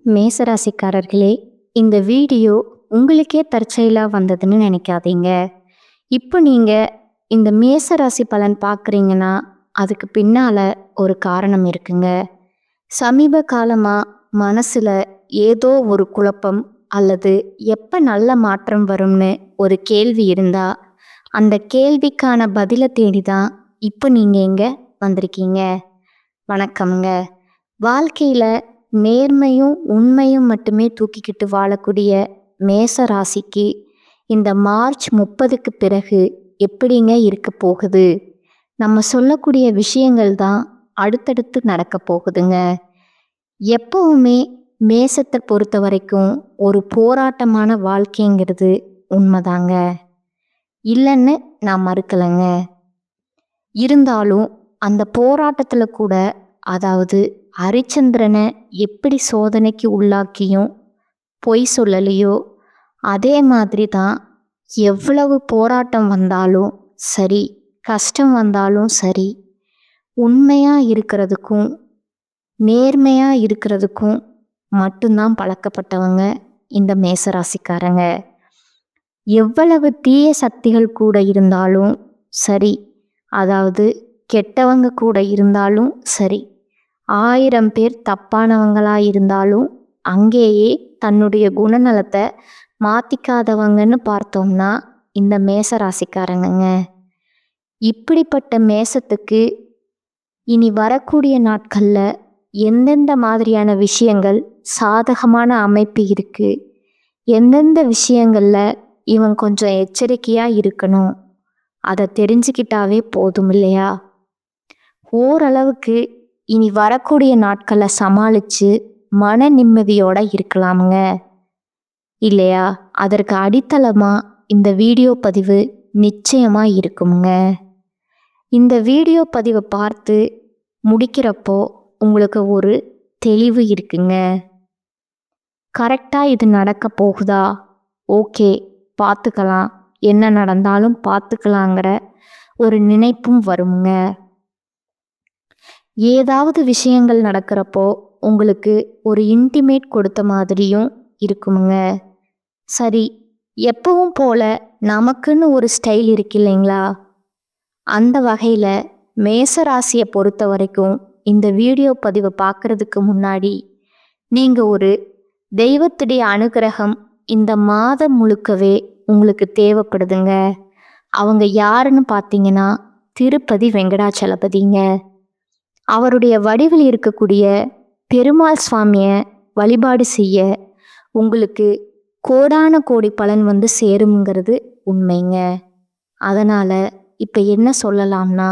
மேசராசிக்காரர்களே, இந்த வீடியோ உங்களுக்கே தற்செயலா வந்ததுன்னு நினைக்காதீங்க. இப்போ நீங்க இந்த மேசராசி பலன் பார்க்குறீங்கன்னா, அதுக்கு பின்னால ஒரு காரணம் இருக்குங்க. சமீப காலமா மனசுல ஏதோ ஒரு குழப்பம் அல்லது எப்ப நல்ல மாற்றம் வரும்னு ஒரு கேள்வி இருந்தா, அந்த கேள்விக்கான பதிலை தேடி தான் இப்போ நீங்க இங்க வந்திருக்கீங்க. வணக்கம்ங்க. வாழ்க்கையில நேர்மையும் உண்மையும் மட்டுமே தூக்கிக்கிட்டு வாழக்கூடிய மேச ராசிக்கு இந்த மார்ச் 30க்கு பிறகு எப்படிங்க இருக்க போகுது? நம்ம சொல்லக்கூடிய விஷயங்கள் தான் அடுத்தடுத்து நடக்க போகுதுங்க. எப்பவுமே மேசத்தை பொறுத்த வரைக்கும் ஒரு போராட்டமான வாழ்க்கைங்கிறது உண்மைதாங்க. இல்லைன்னு நான் மறுக்கலைங்க. இருந்தாலும் அந்த போராட்டத்துல கூட, அதாவது ஹரிச்சந்திரனை எப்படி சோதனைக்கு உள்ளாக்கியும் பொய் சொல்லலையோ, அதே மாதிரி தான் எவ்வளவு போராட்டம் வந்தாலும் சரி, கஷ்டம் வந்தாலும் சரி, உண்மையா இருக்கிறதுக்கும் நேர்மையா இருக்கிறதுக்கும் மட்டும்தான் பழக்கப்பட்டவங்க இந்த மேசராசிக்காரங்க. எவ்வளவு தீய சக்திகள் கூட இருந்தாலும் சரி, அதாவது கெட்டவங்க கூட இருந்தாலும் சரி, 1000 பேர் தப்பானவங்களா இருந்தாலும் அங்கேயே தன்னுடைய குணநலத்தை மாற்றிக்காதவங்கன்னு பார்த்தோம்னா இந்த மேசராசிக்காரங்க. இப்படிப்பட்ட மேசத்துக்கு இனி வரக்கூடிய நாட்களில் எந்தெந்த மாதிரியான விஷயங்கள் சாதகமான அமைப்பு இருக்குது, எந்தெந்த விஷயங்களில் இவன் கொஞ்சம் எச்சரிக்கையாக இருக்கணும், அதை தெரிஞ்சுக்கிட்டாவே போதும் இல்லையா? ஓரளவுக்கு இனி வரக்கூடிய நாட்களை சமாளித்து மன நிம்மதியோடு இருக்கலாமுங்க இல்லையா? அதற்கு அடித்தளமாக இந்த வீடியோ பதிவு நிச்சயமாக இருக்குங்க. இந்த வீடியோ பதிவை பார்த்து முடிக்கிறப்போ உங்களுக்கு ஒரு தெளிவு இருக்குங்க. கரெக்டாக இது நடக்க போகுதா? ஓகே, பார்த்துக்கலாம், என்ன நடந்தாலும் பார்த்துக்கலாங்கிற ஒரு நினைப்பும் வருங்க. ஏதாவது விஷயங்கள் நடக்கிறப்போ உங்களுக்கு ஒரு இன்டிமேட் கொடுத்த மாதிரியும் இருக்குமுங்க. சரி, எப்பவும் போல நமக்குன்னு ஒரு ஸ்டைல் இருக்கு இல்லைங்களா? அந்த வகையில் மேசராசியை பொறுத்த வரைக்கும் இந்த வீடியோ பதிவை பார்க்குறதுக்கு முன்னாடி நீங்கள் ஒரு தெய்வத்துடைய அனுகிரகம் இந்த மாதம் முழுக்கவே உங்களுக்கு தேவைப்படுதுங்க. அவங்க யாருன்னு பார்த்தீங்கன்னா திருப்பதி வெங்கடாச்சலபதிங்க. அவருடைய வடிவில் இருக்கக்கூடிய பெருமாள் சுவாமியை வழிபாடு செய்ய உங்களுக்கு கோடான கோடி பலன் வந்து சேருங்கிறது உண்மைங்க. அதனால் இப்போ என்ன சொல்லலாம்னா,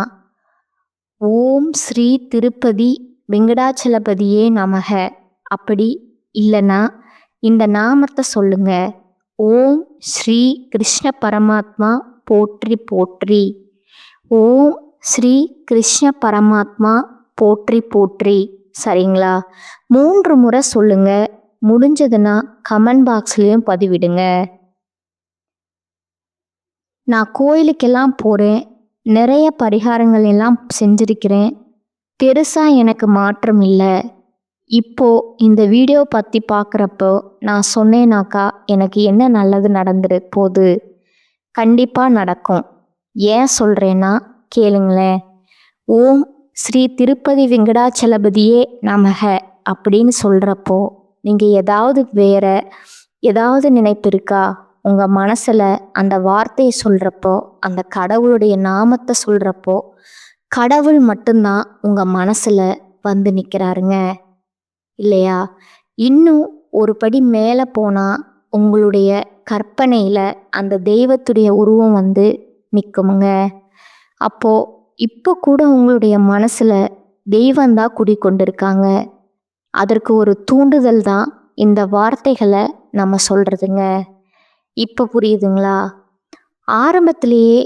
ஓம் ஸ்ரீ திருப்பதி வெங்கடாச்சலபதியே நமக. அப்படி இல்லைன்னா இந்த நாமத்தை சொல்லுங்க. ஓம் ஸ்ரீ கிருஷ்ண பரமாத்மா போற்றி போற்றி. ஓம் ஸ்ரீ கிருஷ்ண பரமாத்மா போற்றி போற்றி. சரிங்களா? 3 முறை சொல்லுங்க. முடிஞ்சதுன்னா கமெண்ட் பாக்ஸ்லேயும் பதிவிடுங்க. நான் கோயிலுக்கெல்லாம் போகிறேன், நிறைய பரிகாரங்கள் எல்லாம் செஞ்சிருக்கிறேன், பெருசாக எனக்கு மாற்றம் இல்லை. இப்போ இந்த வீடியோ பற்றி பார்க்குறப்போ நான் சொன்னேனாக்கா எனக்கு என்ன நல்லது நடந்துட போகுது? கண்டிப்பாக நடக்கும். ஏன் சொல்கிறேன்னா கேளுங்களேன். ஓம் ஸ்ரீ திருப்பதி வெங்கடாச்சலபதியே நமக அப்படின்னு சொல்கிறப்போ நீங்கள் ஏதாவது நினைப்பு இருக்கா? உங்கள் மனசில் அந்த வார்த்தையை சொல்கிறப்போ, அந்த கடவுளுடைய நாமத்தை சொல்கிறப்போ கடவுள் மட்டும்தான் உங்கள் மனசில் வந்து நிற்கிறாருங்க இல்லையா? இன்னும் ஒரு படி மேலே போனால் உங்களுடைய கற்பனையில் அந்த தெய்வத்துடைய உருவம் வந்து நிற்குமுங்க. அப்போது இப்போ கூட உங்களுடைய மனசில் தெய்வந்தான் குடிக்கொண்டிருக்காங்க. அதற்கு ஒரு தூண்டுதல் தான் இந்த வார்த்தைகளை நம்ம சொல்கிறதுங்க. இப்போ புரியுதுங்களா? ஆரம்பத்திலேயே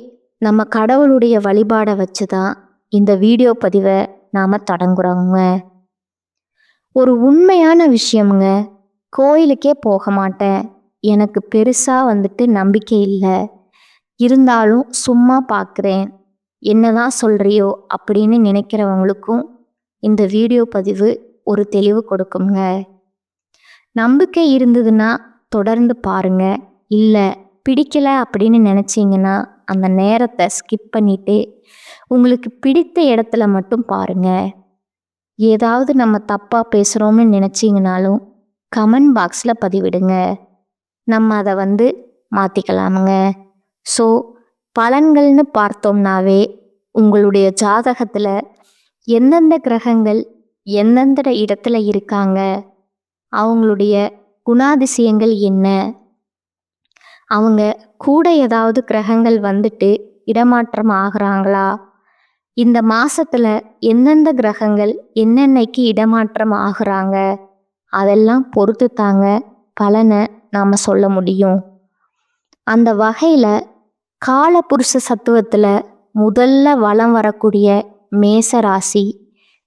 நம்ம கடவுளுடைய வழிபாடை வச்சு தான் இந்த வீடியோ பதிவை நாம் தொடங்குறோங்க. ஒரு உண்மையான விஷயமுங்க. கோயிலுக்கே போக மாட்டேன், எனக்கு பெருசாக நம்பிக்கை இல்லை, இருந்தாலும் சும்மா பார்க்குறேன், என்னதான் சொல்கிறியோ அப்படின்னு நினைக்கிறவங்களுக்கும் இந்த வீடியோ பதிவு ஒரு தெளிவு கொடுக்குங்க. நம்பிக்கை இருந்ததுன்னா தொடர்ந்து பாருங்க. இல்லை பிடிக்கல அப்படின்னு நினச்சிங்கன்னா அந்த நேரத்தை ஸ்கிப் பண்ணிட்டு உங்களுக்கு பிடித்த இடத்துல மட்டும் பாருங்க. ஏதாவது நம்ம தப்பாக பேசுகிறோம்னு நினச்சிங்கனாலும் கமெண்ட் பாக்ஸில் பதிவிடுங்க. நம்ம அதை மாற்றிக்கலாமுங்க. ஸோ பலன்கள்னு பார்த்தோம்னாவே உங்களுடைய ஜாதகத்தில் எந்தெந்த கிரகங்கள் எந்தெந்த இடத்துல இருக்காங்க, அவங்களுடைய குணாதிசயங்கள் என்ன, அவங்க கூட ஏதாவது கிரகங்கள் வந்துட்டு இடமாற்றம் ஆகுறாங்களா, இந்த மாசத்துல எந்தெந்த கிரகங்கள் என்னென்னைக்கு இடமாற்றம் ஆகுறாங்க, அதெல்லாம் பொறுத்து தாங்க பலனை நாம் சொல்ல முடியும். அந்த வகையில் காலபுருஷ சத்துவத்தில் முதல்ல வலம் வரக்கூடிய மேச ராசி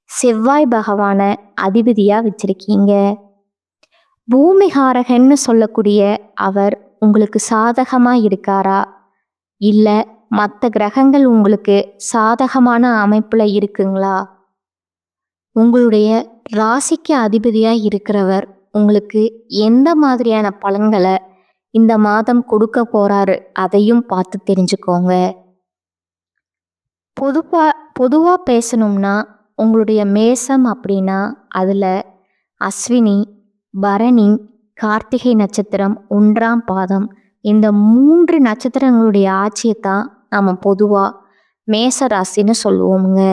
செவ்வாய் பகவானை அதிபதியாக வச்சிருக்கீங்க. பூமிகாரகன்னு சொல்லக்கூடிய அவர் உங்களுக்கு சாதகமாக இருக்காரா, இல்லை மற்ற கிரகங்கள் உங்களுக்கு சாதகமான அமைப்பில் இருக்குங்களா? உங்களுடைய ராசிக்கு அதிபதியாக இருக்கிறவர் உங்களுக்கு எந்த மாதிரியான பலன்களை இந்த மாதம் கொடுக்க போறாரு அதையும் பார்த்து தெரிஞ்சுக்கோங்க. பொதுவாக பேசணும்னா உங்களுடைய மேசம் அப்படின்னா அதில் அஸ்வினி, பரணி, கார்த்திகை நட்சத்திரம் 1ஆம் பாதம் இந்த 3 நட்சத்திரங்களுடைய ஆட்சியை தான் நாம் பொதுவாக மேச ராசின்னு சொல்லுவோமுங்க.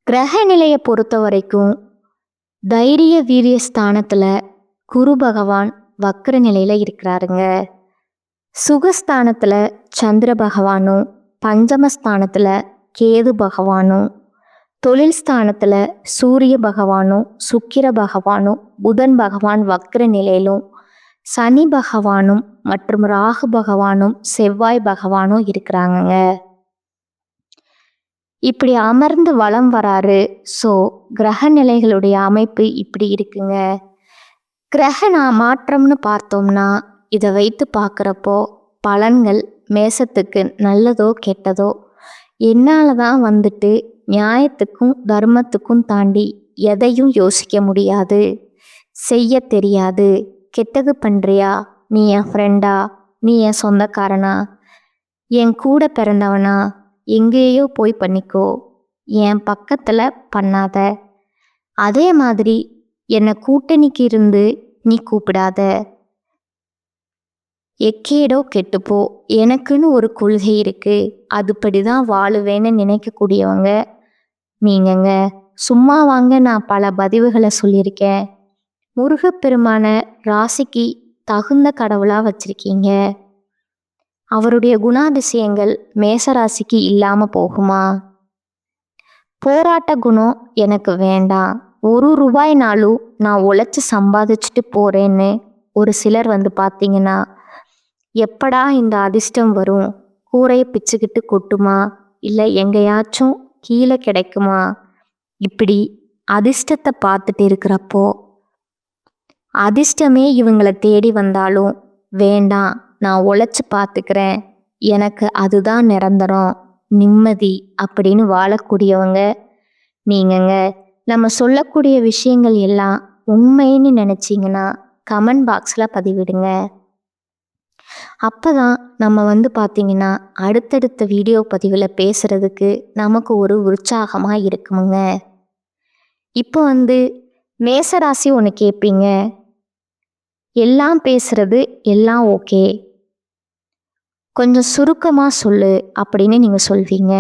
கிரக நிலையை பொறுத்த வரைக்கும் தைரிய வீரிய ஸ்தானத்தில் குரு பகவான் வக்ர நிலையில் இருக்கிறாருங்க. சுகஸ்தானத்தில் சந்திர பகவானும், பஞ்சமஸ்தானத்தில் கேது பகவானும், தொழில் ஸ்தானத்தில் சூரிய பகவானும், சுக்கிர பகவானும், புதன் பகவான் வக்ர நிலையிலும், சனி பகவானும் மற்றும் ராகு பகவானும் செவ்வாய் பகவானும் இருக்கிறாங்கங்க. இப்படி அமர்ந்து வலம் வராரு. ஸோ கிரக நிலைகளுடைய அமைப்பு இப்படி இருக்குங்க. கிரக மாற்றம்னு பார்த்தோம்னா இதை வைத்து பார்க்குறப்போ பலன்கள் மேசத்துக்கு நல்லதோ கெட்டதோ என்னால் தான் நியாயத்துக்கும் தர்மத்துக்கும் தாண்டி எதையும் யோசிக்க முடியாது, செய்ய தெரியாது. கெட்டது பண்ணுறியா, நீ என் ஃப்ரெண்டா, நீ என் சொந்தக்காரனா, என் கூட பிறந்தவனா, எங்கேயோ போய் பண்ணிக்கோ, என் பக்கத்தில் பண்ணாத, அதே மாதிரி என்னை கூட்டணிக்கு இருந்து நீ கூப்பிடாத, எக்கேடோ கெட்டுப்போ, எனக்குன்னு ஒரு கொள்கை இருக்குது, அதுபடி தான் வாழுவேன்னு நினைக்கக்கூடியவங்க நீங்கங்க. சும்மா வாங்க, நான் பல பதிவுகளை சொல்லியிருக்கேன். முருகப்பெருமான ராசிக்கு தகுந்த கடவுளாக வச்சிருக்கீங்க. அவருடைய குணாதிசயங்கள் மேசராசிக்கு இல்லாமல் போகுமா? போராட்ட குணம் எனக்கு வேண்டாம், 1 ரூபாய்னாலும் நான் உழைச்சி சம்பாதிச்சுட்டு போகிறேன்னு ஒரு சிலர் பார்த்தீங்கன்னா, எப்படா இந்த அதிர்ஷ்டம் வரும், கூரையை பிச்சுக்கிட்டு கொட்டுமா, இல்லை எங்கேயாச்சும் கீழே கிடைக்குமா, இப்படி அதிர்ஷ்டத்தை பார்த்துட்டு இருக்கிறப்போ அதிர்ஷ்டமே இவங்களை தேடி வந்தாலும் வேண்டாம், நான் உழைச்சி பார்த்துக்கிறேன், எனக்கு அதுதான் நிரந்தரம், நிம்மதி அப்படின்னு வாழக்கூடியவங்க நீங்கங்க. நம்ம சொல்லக்கூடிய விஷயங்கள் எல்லாம் உண்மைன்னு நினச்சிங்கன்னா கமெண்ட் பாக்ஸில் பதிவிடுங்க. அப்போ தான் நம்ம பார்த்திங்கன்னா அடுத்தடுத்த வீடியோ பதிவில் பேசுகிறதுக்கு நமக்கு ஒரு உற்சாகமாக இருக்குமுங்க. இப்போ மேசராசி ஒன்று கேட்பீங்க, எல்லாம் பேசுகிறது எல்லாம் ஓகே, கொஞ்சம் சுருக்கமாக சொல்லு அப்படின்னு நீங்கள் சொல்வீங்க.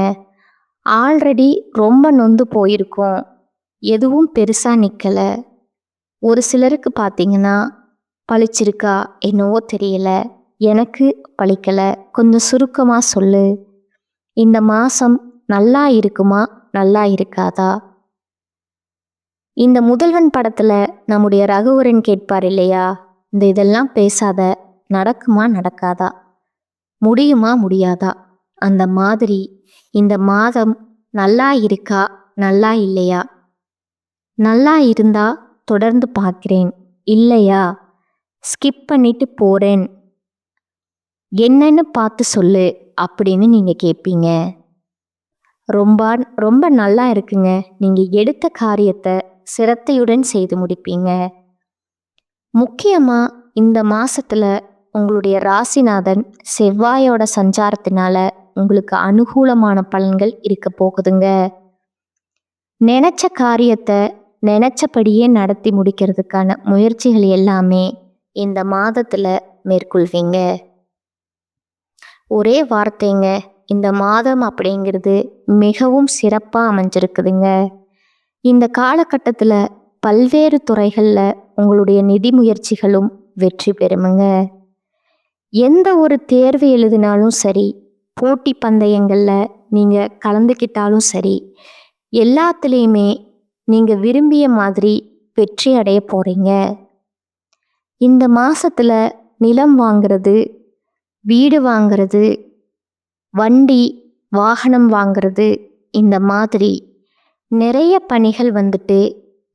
ஆல்ரெடி ரொம்ப நொந்து போயிருக்கோம், எதுவும் பெருசாக நிற்கலை. ஒரு சிலருக்கு பார்த்தீங்கன்னா பழிச்சிருக்கா என்னவோ தெரியல, எனக்கு பழிக்கலை, கொஞ்சம் சுருக்கமாக சொல்லு, இந்த மாதம் நல்லா இருக்குமா நல்லா இருக்காதா? இந்த முதல்வன் படத்தில் நம்முடைய ரகுவரன் கேட்பார் இல்லையா, இதெல்லாம் பேசாத, நடக்குமா நடக்காதா, முடியுமா முடியாதா, அந்த மாதிரி இந்த மாதம் நல்லா இருக்கா நல்லா இல்லையா, நல்லா இருந்தா தொடர்ந்து பார்க்கிறேன், இல்லையா ஸ்கிப் பண்ணிட்டு போகிறேன், என்னன்னு பார்த்து சொல்லு அப்படின்னு நீங்கள் கேட்பீங்க. ரொம்ப ரொம்ப நல்லா இருக்குங்க, நீங்கள் எடுத்த காரியத்தை சிரத்தையுடன் செய்து முடிப்பீங்க. முக்கியமா இந்த மாசத்துல உங்களுடைய ராசிநாதன் செவ்வாயோட சஞ்சாரத்தினால உங்களுக்கு அனுகூலமான பலன்கள் இருக்க போகுதுங்க. நினைச்ச காரியத்தை நினைச்சபடியே நடத்தி முடிக்கிறதுக்கான முயற்சிகள் எல்லாமே இந்த மாதத்துல மேற்கொள்வீங்க. ஒரே வார்த்தைங்க, இந்த மாதம் அப்படிங்கிறது மிகவும் சிறப்பா அமைஞ்சிருக்குதுங்க. இந்த காலகட்டத்துல பல்வேறு துறைகள்ல உங்களுடைய நிதி முயற்சிகளும் வெற்றி பெறுமுங்க. எந்த ஒரு தேர்வு எழுதினாலும் சரி, போட்டி பந்தயங்கள்ல நீங்க கலந்துக்கிட்டாலும் சரி, எல்லாத்துலேயுமே நீங்க விரும்பிய மாதிரி வெற்றி அடைய போறீங்க. இந்த மாசத்துல நிலம் வாங்குறது, வீடு வாங்குறது, வண்டி வாகனம் வாங்குறது, இந்த மாதிரி நிறைய பணிகள் வந்துட்டு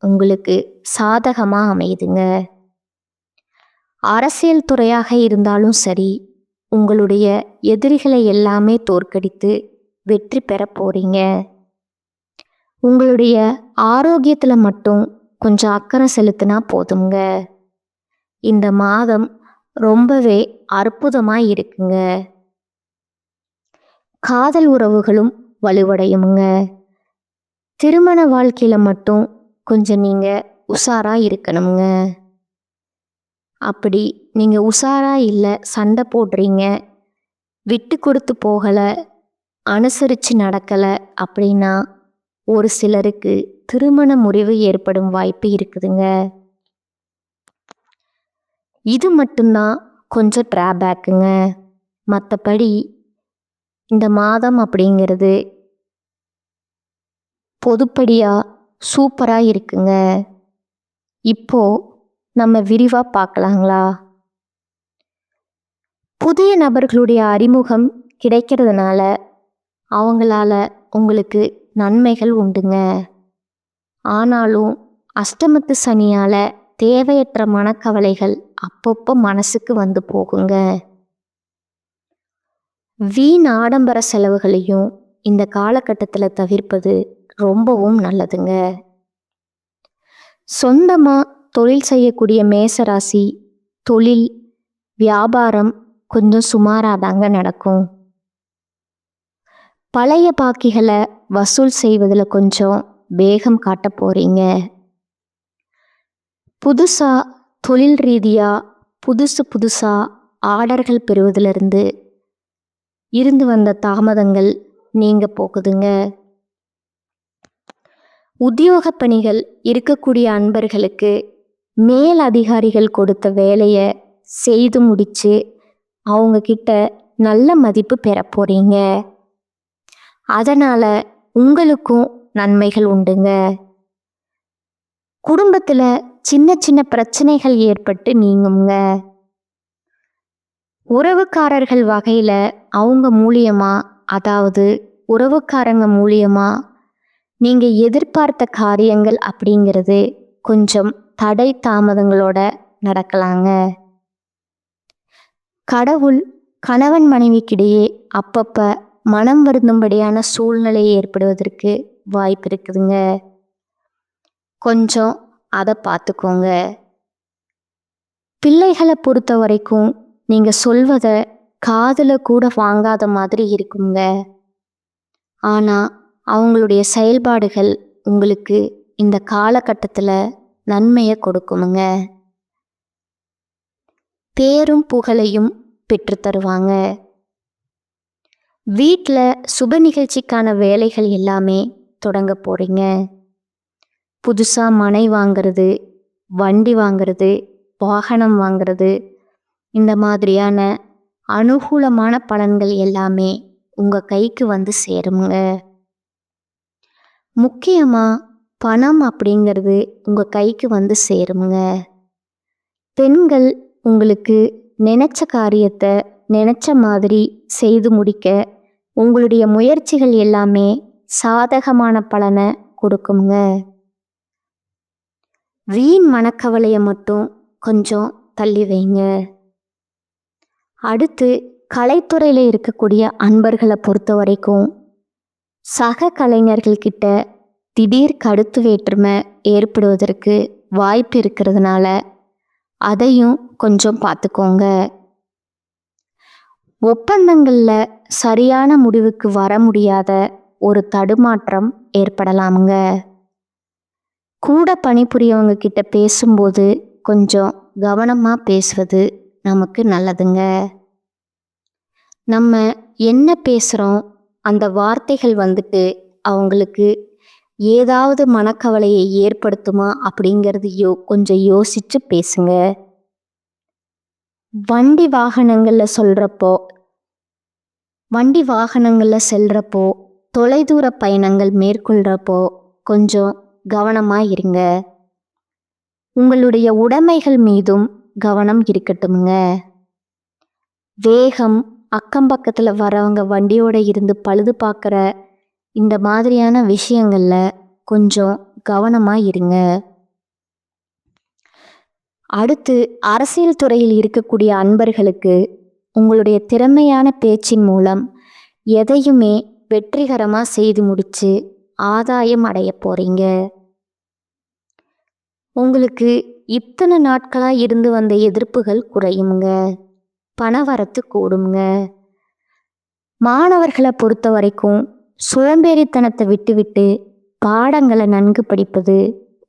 உங்களுக்கு சாதகமா அமையுதுங்க. அரசியல் துறையாக இருந்தாலும் சரி, உங்களுடைய எதிரிகளை எல்லாமே தோற்கடித்து வெற்றி பெற போறீங்க. உங்களுடைய ஆரோக்கியத்துல மட்டும் கொஞ்சம் அக்கறை செலுத்தினா போதுங்க. இந்த மாதம் ரொம்பவே அற்புதமா இருக்குங்க. காதல் உறவுகளும் வலுவடையுமுங்க. திருமண வாழ்க்கையில மட்டும் கொஞ்சம் நீங்க உஷாரா இருக்கணுங்க. அப்படி நீங்க உஷாரா இல்லை, சண்டை போடுறீங்க, விட்டு கொடுத்து போகலை, அனுசரித்து நடக்கலை அப்படின்னா ஒரு சிலருக்கு திருமண முறிவு ஏற்படும் வாய்ப்பு இருக்குதுங்க. இது மட்டும்தான் கொஞ்சம் டிராபேக்குங்க. மற்றபடி இந்த மாதம் அப்படிங்கிறது பொதுப்படியாக சூப்பராக இருக்குங்க. இப்போ நம்ம விரிவாக பார்க்கலாங்களா? புதிய நபர்களுடைய அறிமுகம் கிடைக்கிறதுனால அவங்களால உங்களுக்கு நன்மைகள் உண்டுங்க. ஆனாலும் அஷ்டமத்து சனியால் தேவையற்ற மனக்கவலைகள் அப்பப்போ மனசுக்கு வந்து போகுங்க. வீண் ஆடம்பர செலவுகளையும் இந்த காலகட்டத்தில் தவிர்ப்பது ரொம்பவும் நல்லதுங்க. சொந்தமாக தொழில் செய்யக்கூடிய மேசராசி தொழில் வியாபாரம் கொஞ்சம் சுமாராக தாங்க நடக்கும். பழைய பாக்கிகளை வசூல் செய்வதில் கொஞ்சம் வேகம் காட்ட போறீங்க. புதுசாக தொழில் ரீதியாக புதுசாக ஆர்டர்கள் பெறுவதிலிருந்து இருந்து வந்த தாமதங்கள் நீங்க போகுதுங்க. உத்தியோக பணிகள் இருக்கக்கூடிய அன்பர்களுக்கு மேல் அதிகாரிகள் கொடுத்த வேலையை செய்து முடிச்சு அவங்க கிட்ட நல்ல மதிப்பு பெற போறீங்க. அதனால உங்களுக்கும் நன்மைகள் உண்டுங்க. குடும்பத்துல சின்ன சின்ன பிரச்சனைகள் ஏற்பட்டு நீங்குங்க. உறவுக்காரர்கள் வகையில அவங்க மூலியமா, அதாவது உறவுக்காரங்க மூலியமா நீங்க எதிர்பார்த்த காரியங்கள் அப்படிங்கிறது கொஞ்சம் தடை தாமதங்களோட நடக்கலாங்க. கடவுள் கணவன் மனைவிக்கிடையே அப்பப்ப மனம் வருந்தும்படியான சூழ்நிலை ஏற்படுவதற்கு வாய்ப்பு இருக்குதுங்க. கொஞ்சம் அதை பார்த்துக்கோங்க. பிள்ளைகளை பொறுத்த வரைக்கும் நீங்க சொல்வதை காதுல கூட வாங்காத மாதிரி இருக்குங்க. ஆனா அவங்களுடைய செயல்பாடுகள் உங்களுக்கு இந்த காலகட்டத்தில் நன்மையை கொடுக்குமுங்க. பேரும் புகழையும் பெற்று தருவாங்க. வீட்டில் சுப நிகழ்ச்சிக்கான வேலைகள் எல்லாமே தொடங்க போறீங்க. புதுசாக மனை வாங்கிறது, வண்டி வாங்கிறது, வாகனம் வாங்கிறது, இந்த மாதிரியான அனுகூலமான பலன்கள் எல்லாமே உங்கள் கைக்கு வந்து சேருங்க. முக்கியமாக பணம் அப்படிங்கிறது உங்கள் கைக்கு வந்து சேருங்க. பெண்கள் உங்களுக்கு நினைச்ச காரியத்தை நினைச்ச மாதிரி செய்து முடிக்க உங்களுடைய முயற்சிகள் எல்லாமே சாதகமான பலனை கொடுக்குங்க. வீண் மனக்கவலையை மட்டும் கொஞ்சம் தள்ளி வைங்க. அடுத்து கலைத்துறையில் இருக்கக்கூடிய அன்பர்களை பொறுத்த வரைக்கும் சக கலைஞர்கள்கிட்ட திடீர் கருத்து வேற்றுமை ஏற்படுவதற்கு வாய்ப்பு இருக்கிறதுனால அதையும் கொஞ்சம் பார்த்துக்கோங்க. ஒப்பந்தங்களில் சரியான முடிவுக்கு வர முடியாத ஒரு தடுமாற்றம் ஏற்படலாமுங்க. கூட பணிபுரியவங்க கிட்ட பேசும்போது கொஞ்சம் கவனமாக பேசுவது நமக்கு நல்லதுங்க. நம்ம என்ன பேசுகிறோம், அந்த வார்த்தைகள் வந்துட்டு அவங்களுக்கு ஏதாவது மனக்கவலையை ஏற்படுத்துமா அப்படிங்கிறது கொஞ்சம் யோசிச்சு பேசுங்க. வண்டி வாகனங்களில் செல்றப்போ தொலைதூர பயணங்கள் மேற்கொள்கிறப்போ கொஞ்சம் கவனமாக இருங்க. உங்களுடைய உடைமைகள் மீதும் கவனம் இருக்கட்டுமுங்க. வேகம், அக்கம் பக்கத்தில் வரவங்க வண்டியோட இருந்து பழுது பார்க்குற இந்த மாதிரியான விஷயங்களில் கொஞ்சம் கவனமாக இருங்க. அடுத்து, அரசியல் துறையில் இருக்கக்கூடிய அன்பர்களுக்கு உங்களுடைய திறமையான பேச்சின் மூலம் எதையுமே வெற்றிகரமாக செய்து முடித்து ஆதாயம் அடைய போகிறீங்க. உங்களுக்கு இத்தனை நாட்களாக இருந்து வந்த எதிர்ப்புகள் குறையுங்க. பணவரத்து கூடுங்க. மாணவர்களை பொறுத்த வரைக்கும் சோம்பேறித்தனத்தை விட்டுவிட்டு பாடங்களை நன்கு படிப்பது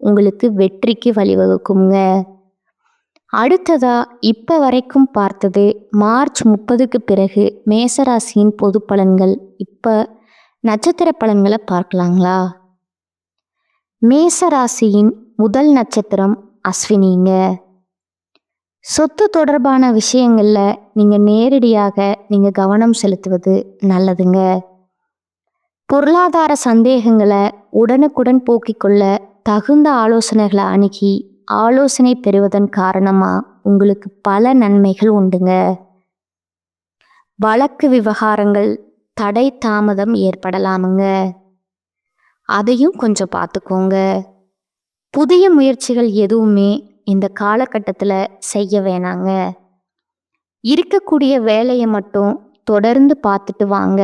உங்களுக்கு வெற்றிக்கு வழிவகுக்குங்க. அடுத்ததா இப்போ வரைக்கும் பார்த்தது மார்ச் 30க்கு பிறகு மேசராசியின் பொது பலன்கள். இப்போ நட்சத்திர பலன்களை பார்க்கலாங்களா? மேசராசியின் முதல் நட்சத்திரம் அஸ்வினிங்க. சொத்து தொடர்பான விஷயங்களில் நீங்கள் நேரடியாக கவனம் செலுத்துவது நல்லதுங்க. பொருளாதார சந்தேகங்களை உடனுக்குடன் போக்கிக் கொள்ள தகுந்த ஆலோசனைகளை அணுகி ஆலோசனை பெறுவதன் காரணமாக உங்களுக்கு பல நன்மைகள் உண்டுங்க. வழக்கு விவகாரங்கள் தடை தாமதம் ஏற்படலாமுங்க. அதையும் கொஞ்சம் பார்த்துக்கோங்க. புதிய முயற்சிகள் எதுவுமே இந்த காலகட்டத்தில் செய்ய வேணாங்க. இருக்கக்கூடிய வேலையை மட்டும் தொடர்ந்து பார்த்துட்டு வாங்க.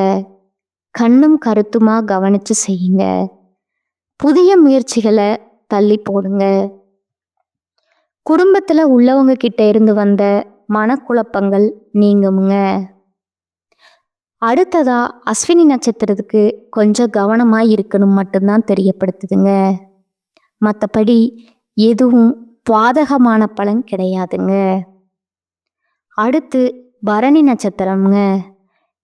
கண்ணும் கருத்துமா கவனித்து செய்யுங்க. புதிய முயற்சிகளை தள்ளி போடுங்க. குடும்பத்தில் உள்ளவங்க கிட்ட இருந்து வந்த மனக்குழப்பங்கள் நீங்குமுங்க. அடுத்ததா அஸ்வினி நட்சத்திரத்துக்கு கொஞ்சம் கவனமாக இருக்கணும் மட்டும்தான் தெரியப்படுத்துதுங்க. மற்றபடி எதுவும் பாதகமான பலன் கிடையாதுங்க. அடுத்து பரணி நட்சத்திரம்ங்க.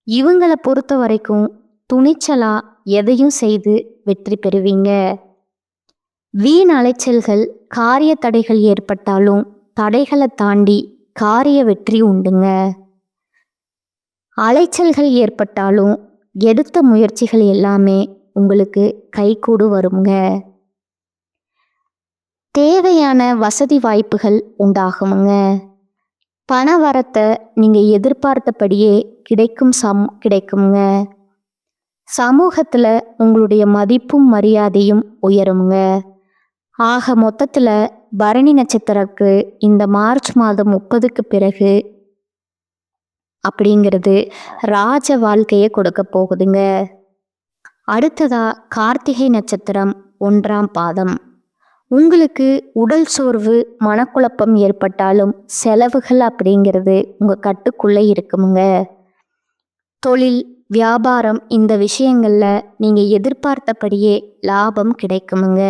இவங்களை பொறுத்த வரைக்கும் துணிச்சலா எதையும் செய்து வெற்றி பெறுவீங்க. வீண் அலைச்சல்கள், காரிய தடைகள் ஏற்பட்டாலும் தடைகளை தாண்டி காரிய வெற்றி உண்டுங்க. அலைச்சல்கள் ஏற்பட்டாலும் எடுத்த முயற்சிகள் எல்லாமே உங்களுக்கு கைகூடு வருங்க. தேவையான வசதி வாய்ப்புகள் உண்டாகுமுங்க. பண வரத்தை நீங்கள் எதிர்பார்த்தபடியே கிடைக்குங்க. சமூகத்தில் உங்களுடைய மதிப்பும் மரியாதையும் உயருங்க. ஆக மொத்தத்தில் பரணி நட்சத்திரக்கு இந்த மார்ச் மாதம் 30க்கு பிறகு அப்படிங்கிறது ராஜ வாழ்க்கையை கொடுக்க போகுதுங்க. அடுத்ததா கார்த்திகை நட்சத்திரம் 1ஆம் பாதம். உங்களுக்கு உடல் சோர்வு, மனக்குழப்பம் ஏற்பட்டாலும் செலவுகள் அப்படிங்கிறது உங்கள் கட்டுக்குள்ளே இருக்குமுங்க. தொழில், வியாபாரம் இந்த விஷயங்களில் நீங்கள் எதிர்பார்த்தபடியே லாபம் கிடைக்குமுங்க.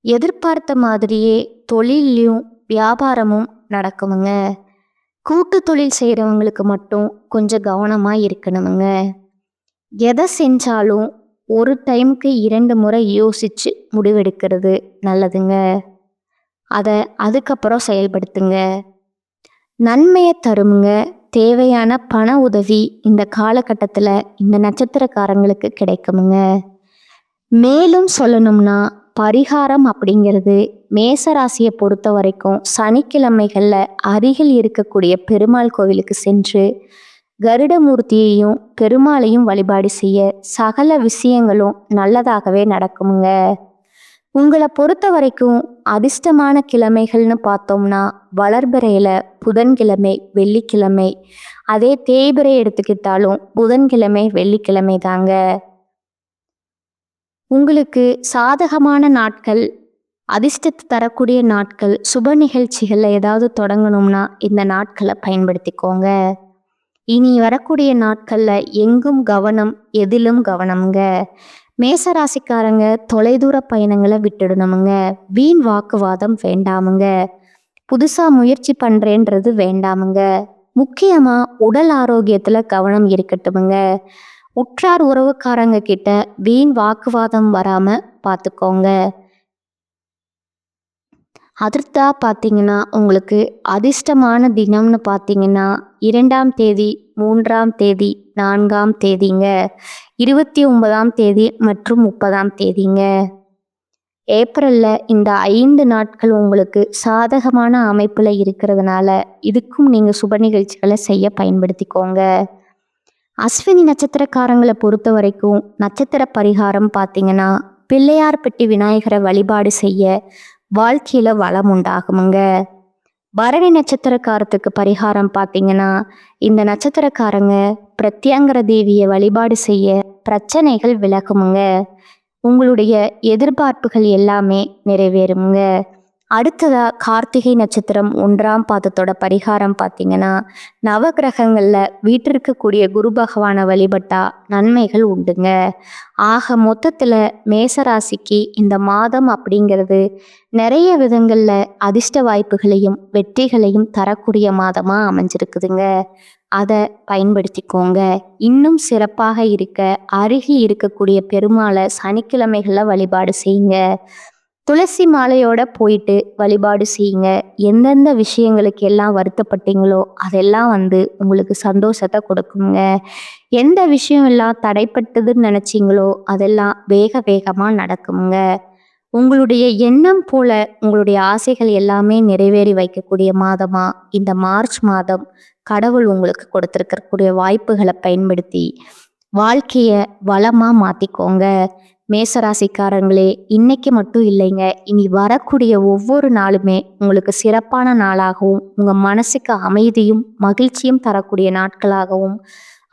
எதிர்பார்த்த மாதிரியே தொழிலையும் வியாபாரமும் நடக்குமுங்க. கூட்டு தொழில் செய்கிறவங்களுக்கு மட்டும் கொஞ்சம் கவனமாக இருக்கணுமுங்க. எதை செஞ்சாலும் ஒரு டைமுக்கு 2 முறை யோசித்து முடிவெடுக்கிறது நல்லதுங்க. அதை அதுக்கப்புறம் செயல்படுத்துங்க. நன்மையை தருமுங்க. தேவையான பண உதவி இந்த காலகட்டத்தில் இந்த நட்சத்திரக்காரங்களுக்கு கிடைக்குமுங்க. மேலும் சொல்லணும்னா பரிகாரம் அப்படிங்கிறது மேசராசியை பொறுத்த வரைக்கும் சனிக்கிழமைகளில் அருகில் இருக்கக்கூடிய பெருமாள் கோவிலுக்கு சென்று கருடமூர்த்தியையும் பெருமாளையும் வழிபாடு செய்ய சகல விஷயங்களும் நல்லதாகவே நடக்குமுங்க. உங்களை பொறுத்த வரைக்கும் அதிர்ஷ்டமான கிழமைகள்னு பார்த்தோம்னா வளர்பிறையில் புதன்கிழமை, வெள்ளிக்கிழமை. அதே தேய்பிறை எடுத்துக்கிட்டாலும் புதன்கிழமை, வெள்ளிக்கிழமை தாங்க. உங்களுக்கு சாதகமான நாட்கள் அதிர்ஷ்டத்தை தரக்கூடிய நாட்கள். சுப நிகழ்ச்சிகளில் ஏதாவது தொடங்கணும்னா இந்த நாட்களை பயன்படுத்திக்கோங்க. இனி வரக்கூடிய நாட்களில் எங்கும் கவனம், எதிலும் கவனம்ங்க. மேசராசிக்காரங்க தொலைதூர பயணங்களை விட்டுடணுமுங்க. வீண் வாக்குவாதம் வேண்டாமுங்க. புதுசாக முயற்சி பண்ணுறேன்றது வேண்டாமுங்க. முக்கியமாக உடல் ஆரோக்கியத்தில் கவனம் இருக்கட்டுமுங்க. உற்றார் உறவுக்காரங்க கிட்ட வீண் வாக்குவாதம் வராமல் பார்த்துக்கோங்க. அடுத்தா பார்த்தீங்கன்னா உங்களுக்கு அதிர்ஷ்டமான தினம்னு பார்த்தீங்கன்னா 2ஆம் தேதி, 3ஆம் தேதி, 4ஆம் தேதிங்க. 29ஆம் தேதி மற்றும் 30ஆம் தேதிங்க. ஏப்ரலில் இந்த 5 நாட்கள் உங்களுக்கு சாதகமான அமைப்பில் இருக்கிறதுனால இதுக்கும் நீங்கள் சுப நிகழ்ச்சிகளை செய்ய பயன்படுத்திக்கோங்க. அஸ்வினி நட்சத்திரக்காரங்களை பொறுத்த வரைக்கும் நட்சத்திர பரிகாரம் பார்த்தீங்கன்னா பிள்ளையார்பட்டி விநாயகரை வழிபாடு செய்ய வாழ்க்கையில் வளம் உண்டாகுமுங்க. பரணி நட்சத்திரக்காரத்துக்கு பரிகாரம் பார்த்தீங்கன்னா இந்த நட்சத்திரக்காரங்க பிரத்யங்கர தேவியை வழிபாடு செய்ய பிரச்சனைகள் விலகுமுங்க. உங்களுடைய எதிர்பார்ப்புகள் எல்லாமே நிறைவேறுமுங்க. அடுத்ததா கார்த்திகை நட்சத்திரம் 1ஆம் பாதத்தோட பரிகாரம் பார்த்தீங்கன்னா நவகிரகங்களில் வீட்டிற்கக்கூடிய குரு பகவானை வழிபட்டா நன்மைகள் உண்டுங்க. ஆக மொத்தத்தில் மேசராசிக்கு இந்த மாதம் அப்படிங்கிறது நிறைய விதங்களில் அதிர்ஷ்ட வாய்ப்புகளையும் வெற்றிகளையும் தரக்கூடிய மாதமாக அமைஞ்சிருக்குதுங்க. அதை பயன்படுத்திக்கோங்க. இன்னும் சிறப்பாக இருக்க அருகி இருக்கக்கூடிய பெருமாளை சனிக்கிழமைகளில் வழிபாடு செய்யுங்க. துளசி மாலையோட போயிட்டு வழிபாடு செய்யுங்க. எந்தெந்த விஷயங்களுக்கு எல்லாம் வருத்தப்பட்டீங்களோ அதெல்லாம் உங்களுக்கு சந்தோஷத்தை கொடுக்குங்க. எந்த விஷயம் எல்லாம் தடைப்பட்டதுன்னு நினச்சிங்களோ அதெல்லாம் வேகமாக நடக்குங்க. உங்களுடைய எண்ணம் போல உங்களுடைய ஆசைகள் எல்லாமே நிறைவேறி வைக்கக்கூடிய மாதமா இந்த மார்ச் மாதம் கடவுள் உங்களுக்கு கொடுத்துருக்கக்கூடிய வாய்ப்புகளை பயன்படுத்தி வாழ்க்கையை வளமாக மாற்றிக்கோங்க. மேசராசிக்காரங்களே, இன்னைக்கு மட்டும் இல்லைங்க, இனி வரக்கூடிய ஒவ்வொரு நாளுமே உங்களுக்கு சிறப்பான நாளாகவும் உங்கள் மனசுக்கு அமைதியும் மகிழ்ச்சியும் தரக்கூடிய நாட்களாகவும்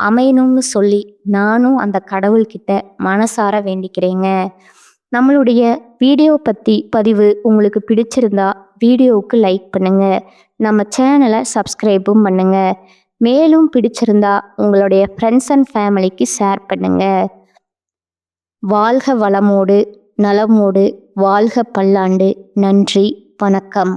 அமையணும்னு சொல்லி நானும் அந்த கடவுள்கிட்ட மனசார வேண்டிக்கிறேங்க. நம்மளுடைய வீடியோ பற்றி பதிவு உங்களுக்கு பிடிச்சிருந்தா வீடியோவுக்கு லைக் பண்ணுங்க. நம்ம சேனலை சப்ஸ்கிரைபும் பண்ணுங்க. மேலும் பிடிச்சிருந்தா உங்களுடைய ஃப்ரெண்ட்ஸ் அண்ட் ஃபேமிலிக்கு ஷேர் பண்ணுங்க. வாழ்க வளமோடு நலமோடு வாழ்க பல்லாண்டு. நன்றி, வணக்கம்.